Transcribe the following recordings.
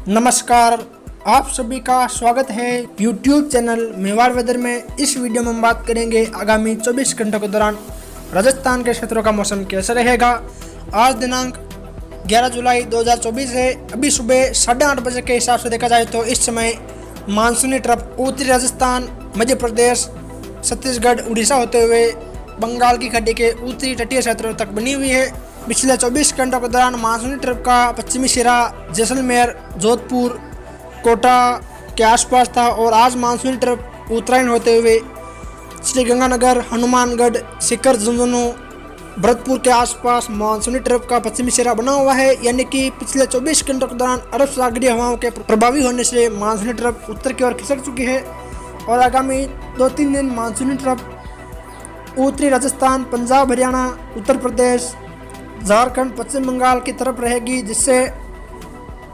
नमस्कार, आप सभी का स्वागत है YouTube चैनल मेवाड़ वेदर में। इस वीडियो में हम बात करेंगे आगामी 24 घंटों के दौरान राजस्थान के क्षेत्रों का मौसम कैसा रहेगा। आज दिनांक 11 जुलाई 2024 है। अभी सुबह 8:30 बजे के हिसाब से देखा जाए तो इस समय मानसूनी ट्रफ उत्तरी राजस्थान, मध्य प्रदेश, छत्तीसगढ़, उड़ीसा होते हुए बंगाल की खाड़ी के उत्तरी तटीय क्षेत्रों तक बनी हुई है। पिछले 24 घंटों के दौरान मानसूनी ट्रफ का पश्चिमी सिरा जैसलमेर, जोधपुर, कोटा के आसपास था और आज मानसूनी ट्रफ उत्तरायण होते हुए श्रीगंगानगर, हनुमानगढ़, सीकर, झुंझुनू, भरतपुर के आसपास मानसूनी ट्रफ का पश्चिमी सिरा बना हुआ है। यानी कि पिछले 24 घंटों के दौरान अरब सागरीय हवाओं के प्रभावी होने से मानसूनी ट्रफ उत्तर की ओर खिसक चुकी है और आगामी 2-3 दिन मानसूनी ट्रफ उत्तरी राजस्थान, पंजाब, हरियाणा, उत्तर प्रदेश, झारखंड, पश्चिम बंगाल की तरफ रहेगी, जिससे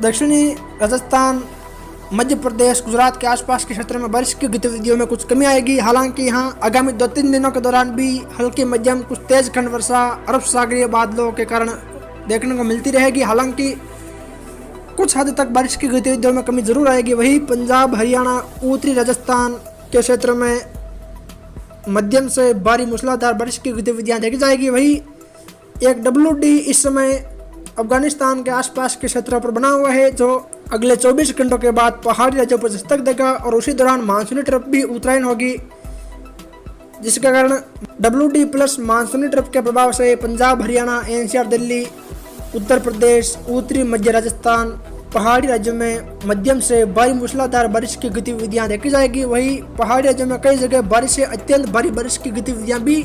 दक्षिणी राजस्थान, मध्य प्रदेश, गुजरात के आसपास के क्षेत्र में बारिश की गतिविधियों में कुछ कमी आएगी। हालांकि यहाँ आगामी 2-3 दिनों के दौरान भी हल्की मध्यम कुछ तेज खंड वर्षा अरब सागरीय बादलों के कारण देखने को मिलती रहेगी। हालांकि कुछ हद तक बारिश की गतिविधियों में कमी जरूर आएगी। वही पंजाब, हरियाणा, उत्तरी राजस्थान के क्षेत्र में मध्यम से भारी मूसलाधार बारिश की गतिविधियाँ देखी जाएगी। वही एक WD इस समय अफगानिस्तान के आसपास के क्षेत्रों पर बना हुआ है, जो अगले 24 घंटों के बाद पहाड़ी राज्यों पर दस्तक देगा और उसी दौरान मानसूनी ट्रफ भी उत्तरायण होगी, जिसके कारण WD प्लस मानसूनी ट्रफ के प्रभाव से पंजाब, हरियाणा, NCR, दिल्ली, उत्तर प्रदेश, उत्तरी मध्य राजस्थान, पहाड़ी राज्यों में मध्यम से भारी मूसलाधार बारिश की गतिविधियां देखी जाएगी। वही पहाड़ी राज्यों में कई जगह बारिश से अत्यंत भारी बारिश की गतिविधियां भी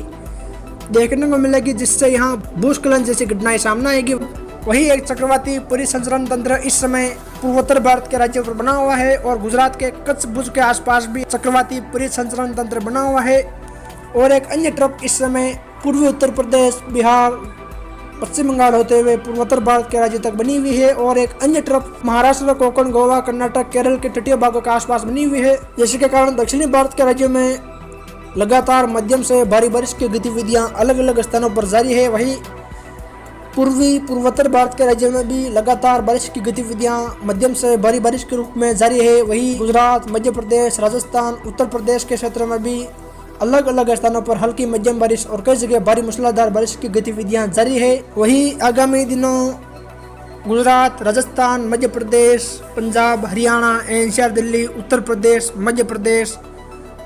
देखने को मिलेगी, जिससे यहाँ भूस्खलन जैसी घटनाएं सामने आएगी। वही एक चक्रवाती परिसंचरण तंत्र इस समय पूर्वोत्तर भारत के राज्यों पर बना हुआ है और गुजरात के कच्छ, भुज के आसपास भी चक्रवाती परिसंचरण तंत्र बना हुआ है और एक अन्य ट्रफ इस समय पूर्वी उत्तर प्रदेश, बिहार, पश्चिम बंगाल होते हुए पूर्वोत्तर भारत के राज्यों तक बनी हुई है और एक अन्य ट्रफ महाराष्ट्र, कोंकण, गोवा, कर्नाटक, केरल के तटीय भागों के आसपास बनी हुई है, जिसके कारण दक्षिणी भारत के राज्यों में लगातार मध्यम से भारी बारिश की गतिविधियां अलग अलग स्थानों पर जारी है। वही पूर्वोत्तर भारत के राज्यों में भी लगातार बारिश की गतिविधियां मध्यम से भारी बारिश के रूप में जारी है। वही गुजरात, मध्य प्रदेश, राजस्थान, उत्तर प्रदेश के क्षेत्रों में भी अलग अलग स्थानों पर हल्की मध्यम बारिश और कई जगह भारी मूसलाधार बारिश की गतिविधियां जारी है। वही आगामी दिनों गुजरात, राजस्थान, मध्य प्रदेश, पंजाब, हरियाणा, NCR, दिल्ली, उत्तर प्रदेश, मध्य प्रदेश,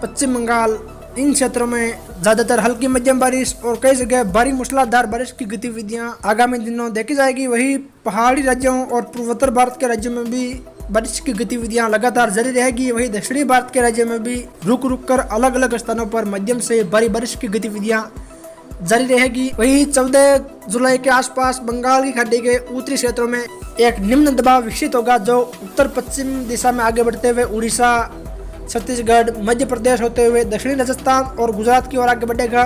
पश्चिम बंगाल, इन क्षेत्रों में ज्यादातर हल्की मध्यम बारिश और कई जगह भारी मूसलाधार बारिश की गतिविधियां आगामी दिनों देखी जाएगी। वही पहाड़ी राज्यों और पूर्वोत्तर भारत के राज्यों में भी बारिश की गतिविधियां लगातार जारी रहेगी। वही दक्षिणी भारत के राज्यों में भी रुक रुक कर अलग अलग स्थानों पर मध्यम से भारी बारिश की गतिविधियां जारी रहेगी। वही 14 जुलाई के आसपास बंगाल की खाड़ी के उत्तरी क्षेत्रों में एक निम्न दबाव विकसित होगा, जो उत्तर पश्चिम दिशा में आगे बढ़ते हुए उड़ीसा, छत्तीसगढ़, मध्य प्रदेश होते हुए दक्षिणी राजस्थान और गुजरात की ओर आगे बढ़ेगा,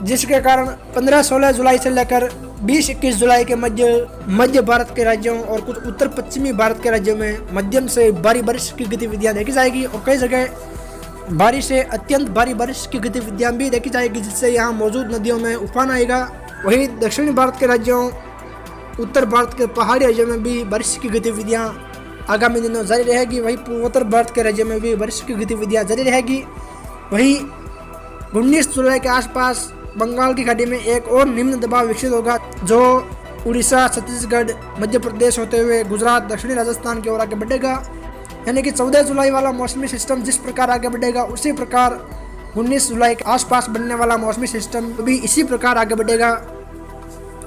जिसके कारण 15-16 जुलाई से लेकर 20-21 जुलाई के मध्य भारत के राज्यों और कुछ उत्तर पश्चिमी भारत के राज्यों में मध्यम से भारी बारिश की गतिविधियां देखी जाएगी और कई जगह भारी से अत्यंत भारी बारिश की गतिविधियां भी देखी जाएगी, जिससे यहाँ मौजूद नदियों में उफान आएगा। वही दक्षिणी भारत के राज्यों, उत्तर भारत के पहाड़ी राज्यों में भी बारिश की गतिविधियां आगामी दिनों जारी रहेगी। वही पूर्वोत्तर भारत के राज्यों में भी बारिश की गतिविधियां जारी रहेगी। वही 19 जुलाई के आसपास बंगाल की खाड़ी में एक और निम्न दबाव विकसित होगा, जो उड़ीसा, छत्तीसगढ़, मध्य प्रदेश होते हुए गुजरात, दक्षिणी राजस्थान की ओर आगे बढ़ेगा। यानी कि 14 जुलाई वाला मौसमी सिस्टम जिस प्रकार आगे बढ़ेगा, उसी प्रकार 19 जुलाई के आसपास बनने वाला मौसमी सिस्टम भी इसी प्रकार आगे बढ़ेगा,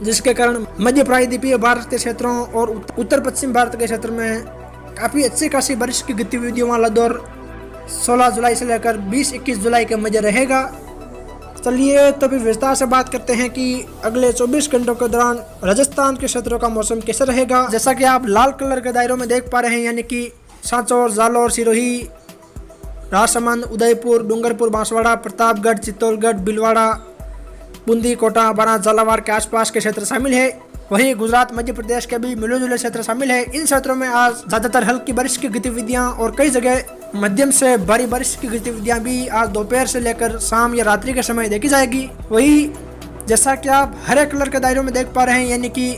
जिसके कारण मध्य प्रायद्वीपीय भारत के क्षेत्रों और उत्तर पश्चिम भारत के क्षेत्र में काफ़ी अच्छी खासी बारिश की गतिविधियों वाला दौर 16 जुलाई से लेकर 20-21 जुलाई के मध्य रहेगा। चलिए तो फिर विस्तार से बात करते हैं कि अगले 24 घंटों के दौरान राजस्थान के क्षेत्रों का मौसम कैसा रहेगा। जैसा कि आप लाल कलर के दायरों में देख पा रहे हैं, यानी कि सांचौर, जालौर, सिरोही, राजसमंद, उदयपुर, डूंगरपुर, बांसवाड़ा, प्रतापगढ़, चित्तौड़गढ़, भीलवाड़ा, बूंदी, कोटा, बारां, झालावाड़ के आसपास के क्षेत्र शामिल है। वहीं गुजरात, मध्य प्रदेश के भी मिले जुले क्षेत्र शामिल है। इन क्षेत्रों में आज ज्यादातर हल्की बारिश की गतिविधियां और कई जगह मध्यम से भारी बारिश की गतिविधियां भी आज दोपहर से लेकर शाम या रात्रि के समय देखी जाएगी। वही जैसा कि आप हरे कलर के दायरों में देख पा रहे हैं, यानी कि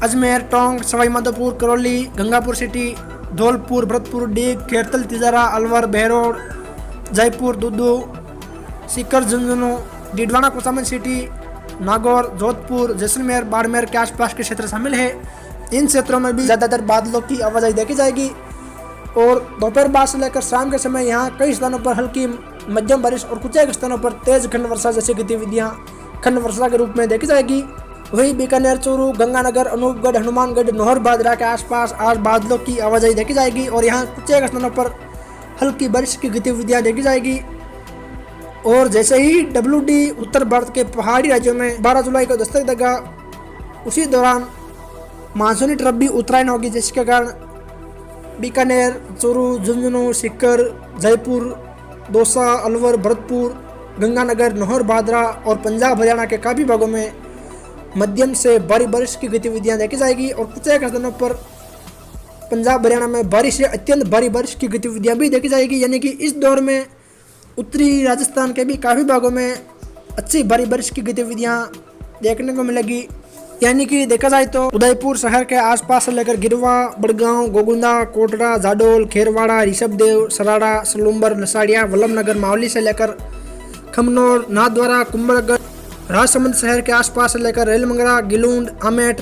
अजमेर, टोंक, सवाई माधोपुर, करौली, गंगापुर सिटी, धौलपुर, भरतपुर, डीग, खेरतल, तिजारा, अलवर, बहरोड, जयपुर, दूदू, सीकर, झुंझुनू, डीडवाना, कोसामन सिटी, नागौर, जोधपुर, जैसलमेर, बाड़मेर के आसपास के क्षेत्र शामिल है। इन क्षेत्रों में भी ज़्यादातर बादलों की आवाजाही देखी जाएगी और दोपहर बाद से लेकर शाम के समय यहाँ कई स्थानों पर हल्की मध्यम बारिश और कुछ एक स्थानों पर तेज खंड वर्षा जैसी गतिविधियाँ खंड वर्षा के रूप में देखी जाएगी। वहीं बीकानेर, चूरू, गंगानगर, अनूपगढ़, हनुमानगढ़, नौहर बादरा के आसपास आज बादलों की आवाजाही देखी जाएगी और यहाँ कुछ एक स्थानों पर हल्की बारिश की गतिविधियाँ देखी जाएगी। और जैसे ही WD उत्तर भारत के पहाड़ी राज्यों में 12 जुलाई को दस्तक देगा, उसी दौरान मानसूनी ट्रफ भी उत्तरायण होगी, जिसके कारण बीकानेर, चूरू, झुंझुनू, सीकर, जयपुर, दौसा, अलवर, भरतपुर, गंगानगर, नौहर बादरा और पंजाब हरियाणा के काफ़ी भागों में मध्यम से भारी बारिश की गतिविधियां देखी जाएगी और कुछ एक स्थानों पर पंजाब हरियाणा में भारी से अत्यंत भारी बारिश की गतिविधियां भी देखी जाएगी। यानी कि इस दौर में उत्तरी राजस्थान के भी काफ़ी भागों में अच्छी भारी बारिश की गतिविधियां देखने को मिलेगी। यानी कि देखा जाए तो उदयपुर शहर के आसपास से लेकर गिरवा, बड़गांव, गोगुंदा, कोटड़ा, जाडोल, खेरवाड़ा, ऋषभदेव, सराड़ा, सलूम्बर, नसाड़िया, वल्लभनगर, मावली से लेकर खमनौर, नाथद्वारा, कुंभलगढ़, राजसमंद शहर के आसपास से लेकर रेलमंगरा, गिलूंड, आमेट,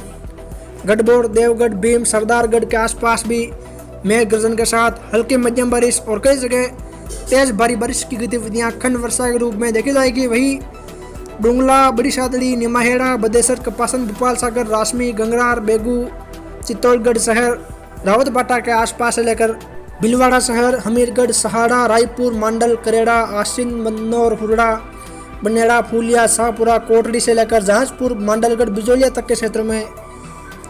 गढ़बोड़, देवगढ़, भीम, सरदारगढ़ के आसपास भी मेघ गर्जन के साथ हल्की मध्यम बारिश और कई जगह तेज भारी बारिश की गतिविधियां खंड वर्षा के रूप में देखी जाएगी। वहीं डुंगला, बड़ी सादड़ी, निमाहेड़ा, बदेसर, कपासन, भोपाल सागर, रासमी, गंगरार, बेगू, चित्तौड़गढ़ शहर, रावतबाटा के आसपास से लेकर भीलवाड़ा शहर, हमीरगढ़, सहाड़ा, रायपुर, मांडल, करेड़ा, आसिन, मनौर, हुरड़ा, बनेड़ा, फूलिया, शाहपुरा, कोटड़ी से लेकर जहाजपुर, मांडलगढ़, बिजोलिया तक के क्षेत्र में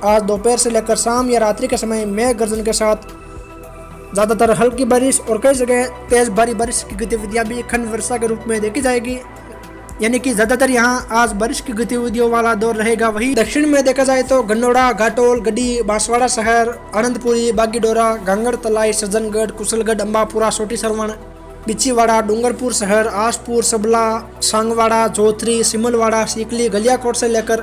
आज दोपहर से लेकर शाम या रात्रि के समय मेघ गर्जन के साथ ज़्यादातर हल्की बारिश और कई जगह तेज भारी बारिश की गतिविधियां भी खंड वर्षा के रूप में देखी जाएगी। यानी कि ज़्यादातर यहाँ आज बारिश की गतिविधियों वाला दौर रहेगा। वहीं दक्षिण में देखा जाए तो गन्नौड़ा, घाटोल, गड्डी, बांसवाड़ा शहर, आनंदपुरी, बागीडोरा, गांगड़ तलाई, सज्जनगढ़, कुशलगढ़, अम्बापुरा, छोटी सरवण, बिछीवाड़ा, डूंगरपुर शहर, आसपुर, सबला, सांगवाड़ा, जोथरी, सिमलवाड़ा, सीकली, गलियाकोट से लेकर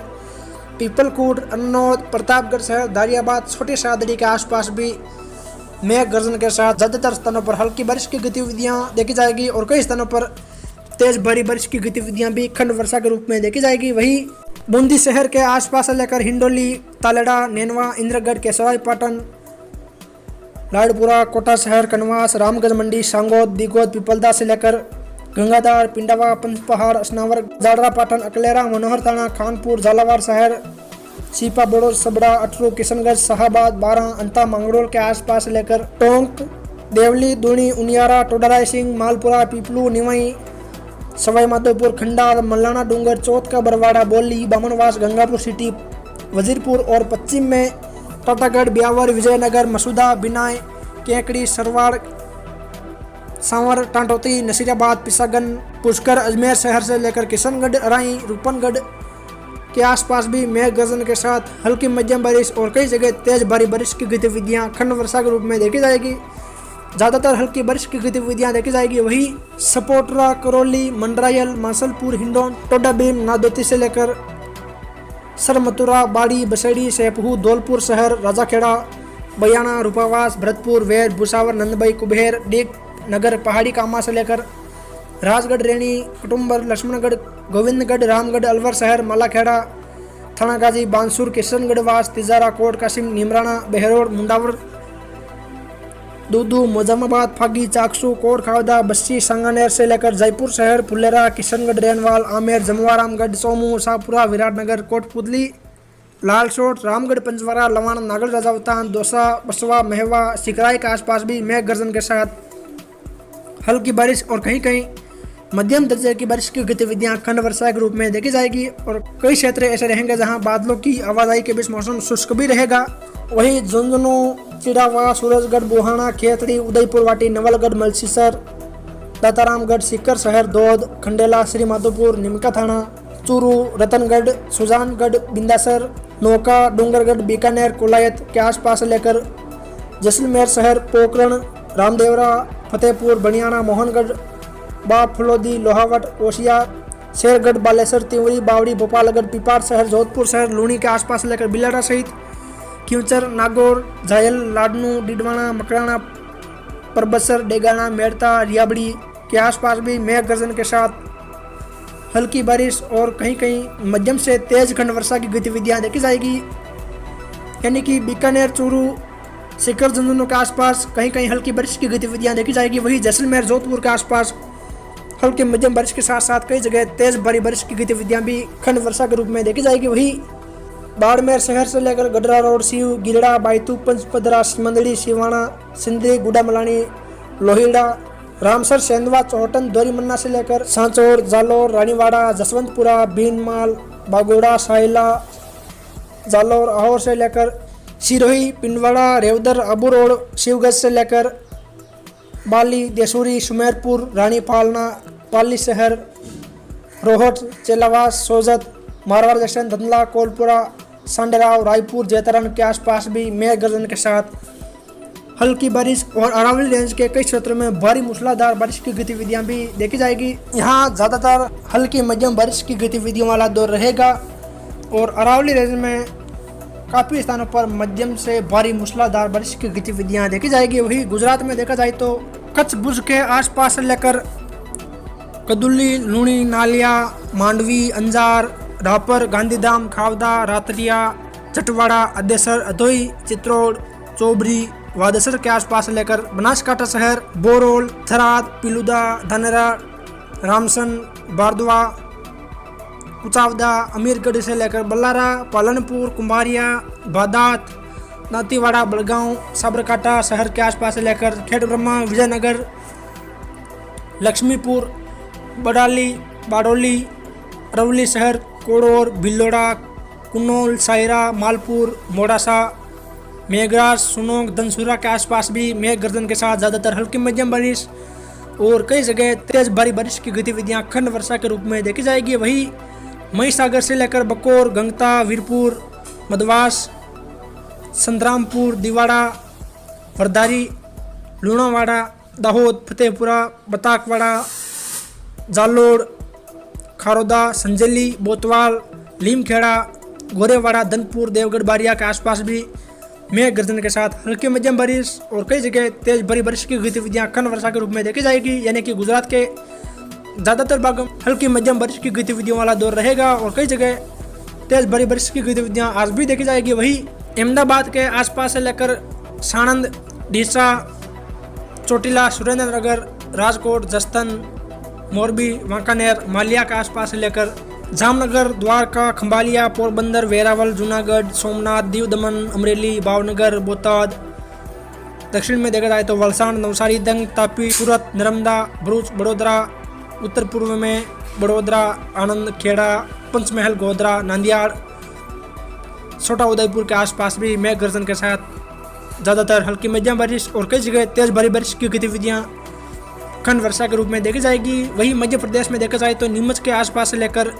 पीपलकूट, अन्नौद, प्रतापगढ़ शहर, दारियाबाद, छोटी सादड़ी के आसपास भी मेघ गर्जन के साथ ज़्यादातर स्थानों पर हल्की बारिश की गतिविधियां देखी जाएगी और कई स्थानों पर तेज भारी बारिश की गतिविधियां भी खंड वर्षा के रूप में देखी जाएगी। वहीं बूंदी शहर के आसपास से लेकर हिंडोली, तालेड़ा, नेनवा, इंद्रगढ़, केसवाई पाटन, लाड़पुरा, कोटा शहर, कनवास, रामगंज मंडी, सांगोद, दिगोद, पिपलदा से लेकर गंगाधार, पिंडावा, पंचपहाड़, असनावर, जाडरा पाटन, अकलेरा, मनोहर थाना, खानपुर, झालावाड़ शहर, सीपा, बोड़ो, सबड़ा, अटरू, किशनगंज, शाहबाद, बारा, अंता, मंगरोल के आसपास से लेकर टोंक, देवली, दूनी, उनियारा, टोडराय सिंह, मालपुरा, पीपलू, निवाई, सवाई माधोपुर, खंडार, मल्लाना डूंगर, चौथ का बरवाड़ा, बोली, बामनवास, गंगापुर सिटी, वजीरपुर और पश्चिम में टाटागढ़, ब्यावर, विजयनगर, मसूदा, बिनाय, केकड़ी, सरवाड़, सांवर, टांटोती, नसीराबाद, पिसागन, पुष्कर, अजमेर शहर से लेकर किशनगढ़, अराई, रूपनगढ़ के आसपास भी मेघ गर्जन के साथ हल्की मध्यम बारिश और कई जगह तेज भारी बारिश की गतिविधियां खंड वर्षा के रूप में देखी जाएगी। ज़्यादातर हल्की बारिश की गतिविधियां देखी जाएगी। वहीं सपोटरा, करौली, मंडरायल, मासलपुर, हिंडौन, टोडाभीम, नादोती से लेकर सरमथुरा, बाड़ी, बसेड़ी, सेपहू, धौलपुर शहर, राजाखेड़ा, बयाना, रूपावास, भरतपुर, वेर, भुसावर, नंदबई, कुबेर, डीग नगर, पहाड़ी कामा से लेकर राजगढ़, रेणी, कुटुम्बर, लक्ष्मणगढ़, गोविंदगढ़, रामगढ़, अलवर शहर, मालाखेड़ा, थानागाजी, बांसुर, किशनगढ़ वास, तिजारा, कोट कासिम, निमराना, बहरोड, मुंडावर, दूदू, मोजामाबाद, फागी, चाकसू, कोट खावदा, बस्सी, सांगानेर से लेकर जयपुर शहर, फुलेरा, किशनगढ़, रेनवाल, आमेर, जमुआरामगढ़, सोमू, शाहपुरा, विराटनगर, कोटपुतली, लालसोट, रामगढ़, पंचवारा, लवान, नागल, राजावतान, दौसा, बसवा, महवा, सिकराई के आसपास भी मेघ गर्जन के साथ हल्की बारिश और कहीं कहीं मध्यम दर्जे की बारिश की गतिविधियां खंड वर्षा के रूप में देखी जाएगी और कई क्षेत्र ऐसे रहेंगे जहां बादलों की आवाजाही के बीच मौसम शुष्क भी रहेगा। वहीं झुंझुनू, चिड़ावा, सूरजगढ़, बुहाना, खेतड़ी, उदयपुर वाटी, नवलगढ़, मलसीसर, दातारामगढ़, सीकर शहर, दौद, खंडेला, श्री माधोपुर, निमका थाना, चूरू, रतनगढ़, सुजानगढ़, बिंदासर, नौका, डूंगरगढ़, बीकानेर, कोलायत के आसपास लेकर जैसलमेर शहर, पोखरण, रामदेवरा, फतेहपुर, बनियाना, मोहनगढ़, बाप, फलोदी, लोहावट, ओसिया, शेरगढ़, बालेसर, तिवरी, बावड़ी, भोपालगढ़, पिपार शहर, जोधपुर शहर, लूणी के आसपास लेकर बिलाड़ा सहित खींवचर, नागौर, झायल, लाडनू, डिडवाना, मकराना, परबसर, डेगाना, मेड़ता, रियाबड़ी के आसपास भी मेघ गर्जन के साथ हल्की बारिश और कहीं कहीं मध्यम से तेज खंड वर्षा की गतिविधियां देखी जाएगी। यानी कि बीकानेर, चूरू, सीकर, झुंझुनू के आसपास कहीं कहीं हल्की बारिश की गतिविधियां देखी जाएगी। वहीं जैसलमेर, जोधपुर के आसपास हल्की मध्यम बारिश के साथ साथ कई जगह तेज भारी बारिश की गतिविधियां भी खंड वर्षा के रूप में देखी जाएगी। वहीं बाड़मेर शहर से लेकर गडरा रोड, सीव, गिलड़ा, बायतू, पंचपदरा, सिमंदड़ी, सिवाना, सिंदरी, गुडामलानी, लोहिड़ा, रामसर, सेंधवा, चौहटन, दोरीमन्ना से लेकर सांचौर, जालोर, रानीवाड़ा, जसवंतपुरा, भीनमाल, बागोड़ा, साहिला, जालोर, अहोर से लेकर सिरोही, पिंडवाड़ा, रेवदर, अबू रोड, शिवगंज से लेकर बाली, देसूरी, सुमेरपुर, रानी पालना, पाली शहर, रोहट, चेलावास, सोजत, मारवाड़ जंक्शन, धंधला, कोलपुरा, सांडराव, रायपुर, जैतारण के आसपास भी मेघ गर्जन के साथ हल्की बारिश और अरावली रेंज के कई क्षेत्रों में भारी मूसलाधार बारिश की गतिविधियां भी देखी जाएगी। यहाँ ज़्यादातर हल्की मध्यम बारिश की गतिविधियों वाला दौर रहेगा और अरावली रेंज में काफ़ी स्थानों पर मध्यम से भारी मूसलाधार बारिश की गतिविधियां देखी जाएगी। वहीं गुजरात में देखा जाए तो कच्छ, भुज के आसपास से लेकर कदुल्ली, लूणी, नालिया, मांडवी, अंजार, रापर, गांधीधाम, खावदा, रातरिया, चटवाड़ा, अदेसर, अधोई, चित्रोड़, चौबरी, वादेसर के आसपास से लेकर बनासकांठा शहर, बोरोल, थराद, पिलुदा, धनेरा, रामसन, बारदवा, कुचावदा, अमीरगढ़ से लेकर बल्लारा, पालनपुर, कुमारिया, बादात, दांतीवाड़ा, बड़गांव, साबरकांठा शहर के आसपास से लेकर खेड़ब्रह्मा, विजयनगर, लक्ष्मीपुर, बडाली, बाडोली, अरवली शहर, कोड़ोर, भिल्लोड़ा, कुन्नौल, सायरा, मालपुर, मोडासा, मेघराज, सुनोग, धनसुरा के आसपास भी मेघ गर्जन के साथ ज़्यादातर हल्की मध्यम बारिश और कई जगह तेज भारी बारिश की गतिविधियां खंड वर्षा के रूप में देखी जाएगी। वहीं महिसागर से लेकर बकोर, गंगता, वीरपुर, मदवास, संतरामपुर, दिवाड़ा, वरदारी, लूणावाड़ा, दाहोद, फतेहपुरा, बताकवाड़ा, जालोड़, खारोदा, संजेली, बोतवाल, लीमखेड़ा, गोरेवाड़ा, धनपुर, देवगढ़, बारिया के आसपास भी मेघ गर्जन के साथ हल्की मध्यम बारिश और कई जगह तेज भारी बारिश की गतिविधियां खंड वर्षा के रूप में देखी जाएगी। यानी कि गुजरात के ज़्यादातर भागों में हल्की मध्यम बारिश की गतिविधियों वाला दौर रहेगा और कई जगह तेज भारी बारिश की गतिविधियां आज भी देखी जाएगी। वहीं अहमदाबाद के आसपास से लेकर साणंद, डीसा, चोटिला, सुरेंद्रनगर, राजकोट, जसदन, मोरबी, वांकानेर, मालिया के आसपास से लेकर जामनगर, द्वारका, खंभालिया, पोरबंदर, वेरावल, जूनागढ़, सोमनाथ, दीव दमन, अमरेली, भावनगर, बोटाद। दक्षिण में देखा जाए तो वलसाड, नवसारी, दंग, तापी, सूरत, नर्मदा, भरूच, बड़ोदरा। उत्तर पूर्व में बड़ोदरा, आनंद, खेड़ा, पंचमहल, गोधरा, नांदियाड़, छोटा उदयपुर के आसपास भी मेघ गर्जन के साथ ज़्यादातर हल्की मध्यम बारिश और कई जगह तेज भारी बारिश की गतिविधियाँ खंड वर्षा के रूप में देखी जाएगी। वहीं मध्य प्रदेश में देखा जाए तो नीमच के आसपास से लेकर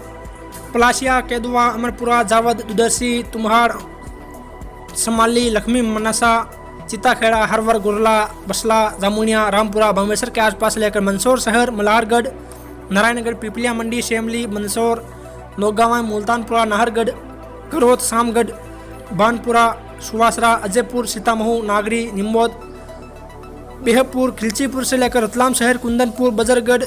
पलाशिया, केदुआ, अमरपुरा, जावद, दुदर्शी, तुम्हाड़, समाली, लक्ष्मी, मनसा, चिताखेड़ा, हरवर, गुरला, बसला, जामुनिया, रामपुरा, बामेश्वर के आसपास से लेकर मंदसौर शहर, मल्हारगढ़, नारायणगढ़, पिपलिया मंडी, शेमली, मंदसौर, नौगांव, मुल्तानपुरा, नाहरगढ़, करोत, सामगढ़, बानपुरा, सुवासरा, अजयपुर, सीतामऊ, नागरी, निम्बोद, बेहपुर, खिलचीपुर से लेकर रतलाम शहर, कुंदनपुर, बजरगढ़,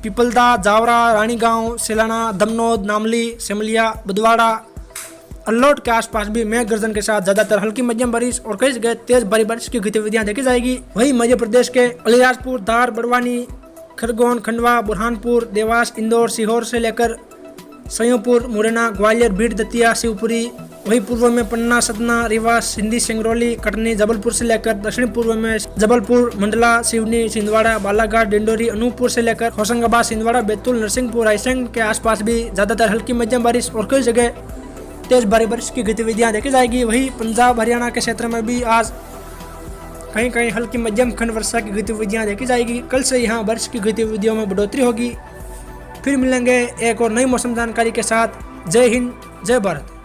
पिपलदा, जावरा, रानीगांव, सेलाना, दमनोद, नामली, सेमलिया, बुधवाड़ा, अल्लोट के आसपास भी मेघ गर्जन के साथ ज़्यादातर हल्की मध्यम बारिश और कई जगह तेज भारी बारिश की गतिविधियां देखी जाएगी। वहीं मध्य प्रदेश के अलीराजपुर, धार, बड़वानी, खरगोन, खंडवा, बुरहानपुर, देवास, इंदौर, सीहोर से लेकर सयूपुर, मुरैना, ग्वालियर, बीड़, दतिया, शिवपुरी। वहीं पूर्व में पन्ना, सतना, रीवा, सिंधी, सिंगरौली, कटनी, जबलपुर से लेकर दक्षिण पूर्व में जबलपुर, मंडला, सिवनी, छिंदवाड़ा, बालाघाट, डिंडोरी, अनूपपुर से लेकर होशंगाबाद, छिंदवाड़ा, बैतूल, नरसिंहपुर, रायसेन के आसपास भी ज़्यादातर हल्की मध्यम बारिश और कई जगह तेज भारी बारिश की गतिविधियां देखी जाएगी। वहीं पंजाब, हरियाणा के क्षेत्र में भी आज कहीं कहीं हल्की मध्यम खंड वर्षा की गतिविधियां देखी जाएगी। कल से यहाँ बारिश की गतिविधियों में बढ़ोतरी होगी। फिर मिलेंगे एक और नई मौसम जानकारी के साथ। जय हिंद, जय भारत।